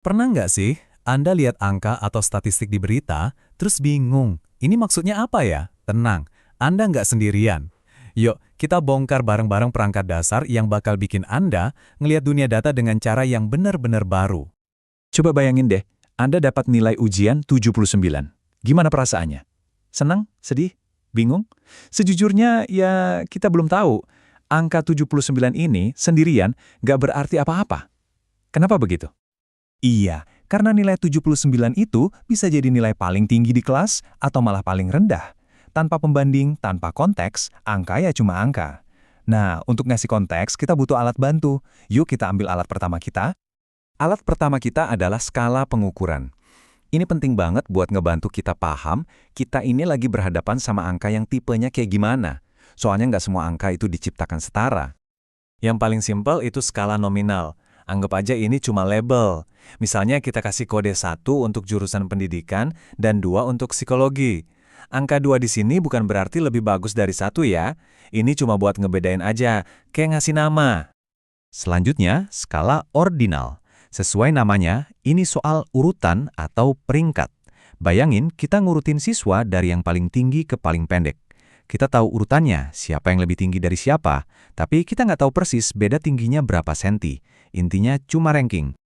Pernah nggak sih Anda lihat angka atau statistik di berita, terus bingung, ini maksudnya apa ya? Tenang, Anda nggak sendirian. Yuk, kita bongkar bareng-bareng perangkat dasar yang bakal bikin Anda ngelihat dunia data dengan cara yang benar-benar baru. Coba bayangin deh, Anda dapat nilai ujian 79. Gimana perasaannya? Senang? Sedih? Bingung? Sejujurnya, ya kita belum tahu. Angka 79 ini sendirian nggak berarti apa-apa. Kenapa begitu? Iya, karena nilai 79 itu bisa jadi nilai paling tinggi di kelas atau malah paling rendah. Tanpa pembanding, tanpa konteks, angka ya cuma angka. Nah, untuk ngasih konteks, kita butuh alat bantu. Yuk kita ambil alat pertama kita. Alat pertama kita adalah skala pengukuran. Ini penting banget buat ngebantu kita paham, kita ini lagi berhadapan sama angka yang tipenya kayak gimana. Soalnya nggak semua angka itu diciptakan setara. Yang paling simpel itu skala nominal. Anggap aja ini cuma label. Misalnya kita kasih kode 1 untuk jurusan pendidikan dan 2 untuk psikologi. Angka 2 di sini bukan berarti lebih bagus dari 1 ya. Ini cuma buat ngebedain aja, kayak ngasih nama. Selanjutnya, skala ordinal. Sesuai namanya, ini soal urutan atau peringkat. Bayangin kita ngurutin siswa dari yang paling tinggi ke paling pendek. Kita tahu urutannya, siapa yang lebih tinggi dari siapa, tapi kita nggak tahu persis beda tingginya berapa senti. Intinya cuma ranking.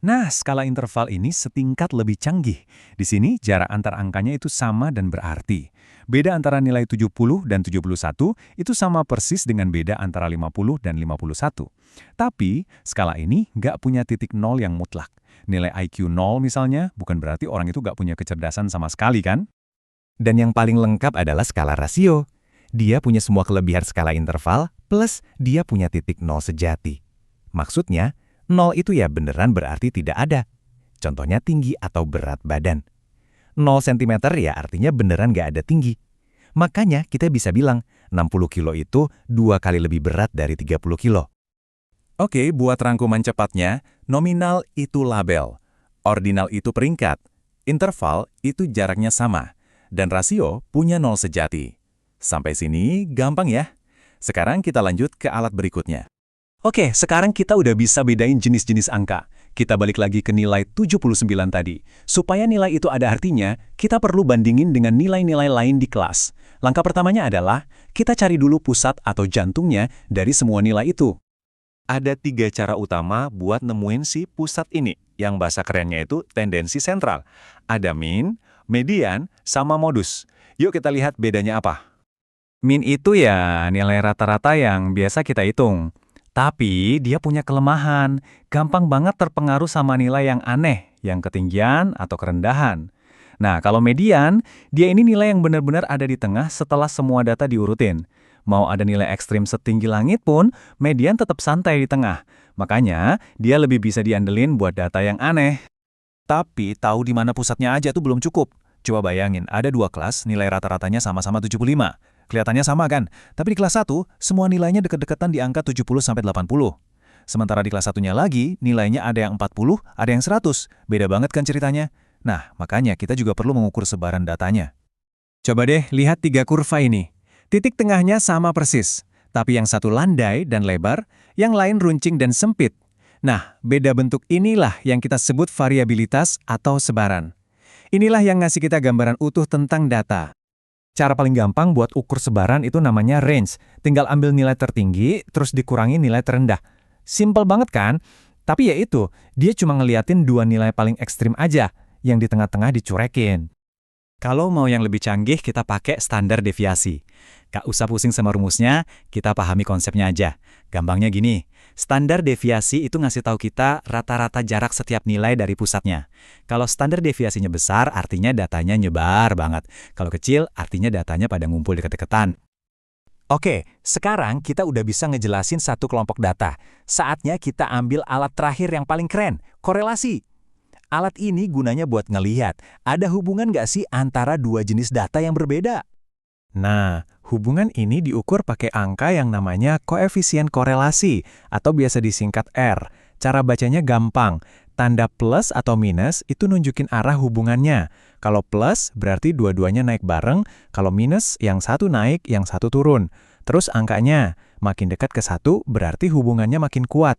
Nah, skala interval ini setingkat lebih canggih. Di sini, jarak antar angkanya itu sama dan berarti. Beda antara nilai 70 dan 71 itu sama persis dengan beda antara 50 dan 51. Tapi, skala ini nggak punya titik nol yang mutlak. Nilai IQ 0 misalnya, bukan berarti orang itu nggak punya kecerdasan sama sekali kan? Dan yang paling lengkap adalah skala rasio. Dia punya semua kelebihan skala interval, plus dia punya titik nol sejati. Maksudnya, nol itu ya beneran berarti tidak ada. Contohnya tinggi atau berat badan. 0 cm ya artinya beneran nggak ada tinggi. Makanya kita bisa bilang 60 kilo itu 2 kali lebih berat dari 30 kilo. Oke, buat rangkuman cepatnya, nominal itu label, ordinal itu peringkat, interval itu jaraknya sama, dan rasio punya nol sejati. Sampai sini gampang ya. Sekarang kita lanjut ke alat berikutnya. Oke, sekarang kita udah bisa bedain jenis-jenis angka. Kita balik lagi ke nilai 79 tadi. Supaya nilai itu ada artinya, kita perlu bandingin dengan nilai-nilai lain di kelas. Langkah pertamanya adalah, kita cari dulu pusat atau jantungnya dari semua nilai itu. Ada 3 cara utama buat nemuin si pusat ini, yang bahasa kerennya itu tendensi sentral. Ada min, median, sama modus. Yuk kita lihat bedanya apa. Min itu ya nilai rata-rata yang biasa kita hitung. Tapi dia punya kelemahan, gampang banget terpengaruh sama nilai yang aneh, yang ketinggian atau kerendahan. Nah, kalau median, dia ini nilai yang benar-benar ada di tengah setelah semua data diurutin. Mau ada nilai ekstrim setinggi langit pun, median tetap santai di tengah. Makanya, dia lebih bisa diandelin buat data yang aneh. Tapi tahu di mana pusatnya aja tuh belum cukup. Coba bayangin, ada 2 kelas, nilai rata-ratanya sama-sama 75. Kelihatannya sama kan? Tapi di kelas 1, semua nilainya deket-deketan di angka 70-80. Sementara di kelas satunya lagi, nilainya ada yang 40, ada yang 100. Beda banget kan ceritanya? Nah, makanya kita juga perlu mengukur sebaran datanya. Coba deh lihat 3 kurva ini. Titik tengahnya sama persis, tapi yang satu landai dan lebar, yang lain runcing dan sempit. Nah, beda bentuk inilah yang kita sebut variabilitas atau sebaran. Inilah yang ngasih kita gambaran utuh tentang data. Cara paling gampang buat ukur sebaran itu namanya range. Tinggal ambil nilai tertinggi, terus dikurangi nilai terendah. Simpel banget kan? Tapi ya itu, dia cuma ngeliatin 2 nilai paling ekstrim aja, yang di tengah-tengah dicurekin. Kalau mau yang lebih canggih, kita pakai standar deviasi. Gak usah pusing sama rumusnya, kita pahami konsepnya aja. Gampangnya gini, standar deviasi itu ngasih tahu kita rata-rata jarak setiap nilai dari pusatnya. Kalau standar deviasinya besar, artinya datanya nyebar banget. Kalau kecil, artinya datanya pada ngumpul deket-deketan. Oke, sekarang kita udah bisa ngejelasin satu kelompok data. Saatnya kita ambil alat terakhir yang paling keren, korelasi. Alat ini gunanya buat ngelihat, ada hubungan nggak sih antara 2 jenis data yang berbeda? Nah, hubungan ini diukur pakai angka yang namanya koefisien korelasi, atau biasa disingkat R. Cara bacanya gampang, tanda plus atau minus itu nunjukin arah hubungannya. Kalau plus berarti dua-duanya naik bareng, kalau minus yang satu naik, yang satu turun. Terus angkanya, makin dekat ke 1 berarti hubungannya makin kuat.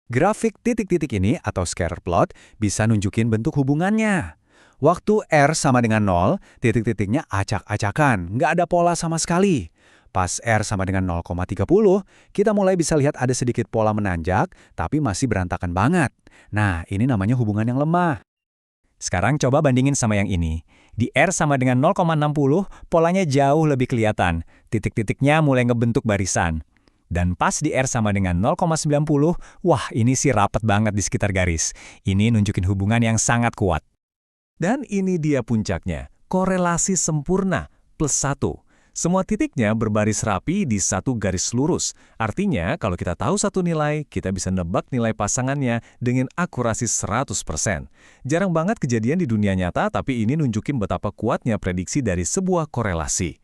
Grafik titik-titik ini atau scatter plot bisa nunjukin bentuk hubungannya. Waktu R sama dengan 0, titik-titiknya acak-acakan, nggak ada pola sama sekali. Pas R sama dengan 0,30, kita mulai bisa lihat ada sedikit pola menanjak, tapi masih berantakan banget. Nah, ini namanya hubungan yang lemah. Sekarang coba bandingin sama yang ini. Di R sama dengan 0,60, polanya jauh lebih kelihatan. Titik-titiknya mulai ngebentuk barisan. Dan pas di R sama dengan 0,90, wah ini sih rapet banget di sekitar garis. Ini nunjukin hubungan yang sangat kuat. Dan ini dia puncaknya, korelasi sempurna, +1. Semua titiknya berbaris rapi di satu garis lurus. Artinya, kalau kita tahu satu nilai, kita bisa nebak nilai pasangannya dengan akurasi 100%. Jarang banget kejadian di dunia nyata, tapi ini nunjukin betapa kuatnya prediksi dari sebuah korelasi.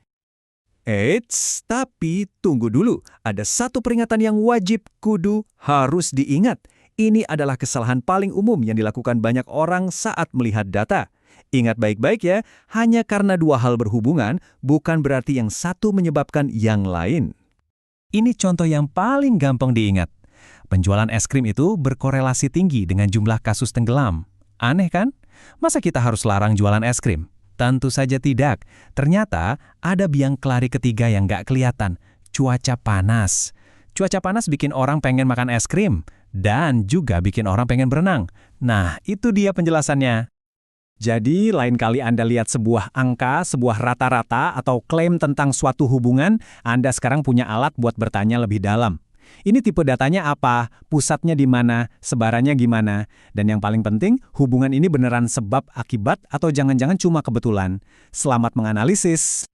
Eits, tapi tunggu dulu. Ada satu peringatan yang wajib kudu harus diingat. Ini adalah kesalahan paling umum yang dilakukan banyak orang saat melihat data. Ingat baik-baik ya, hanya karena dua hal berhubungan, bukan berarti yang satu menyebabkan yang lain. Ini contoh yang paling gampang diingat. Penjualan es krim itu berkorelasi tinggi dengan jumlah kasus tenggelam. Aneh kan? Masa kita harus larang jualan es krim? Tentu saja tidak. Ternyata ada biang kelari ketiga yang nggak kelihatan. Cuaca panas. Cuaca panas bikin orang pengen makan es krim. Dan juga bikin orang pengen berenang. Nah, itu dia penjelasannya. Jadi, lain kali Anda lihat sebuah angka, sebuah rata-rata, atau klaim tentang suatu hubungan, Anda sekarang punya alat buat bertanya lebih dalam. Ini tipe datanya apa, pusatnya di mana, sebarannya gimana, dan yang paling penting, hubungan ini beneran sebab akibat atau jangan-jangan cuma kebetulan. Selamat menganalisis!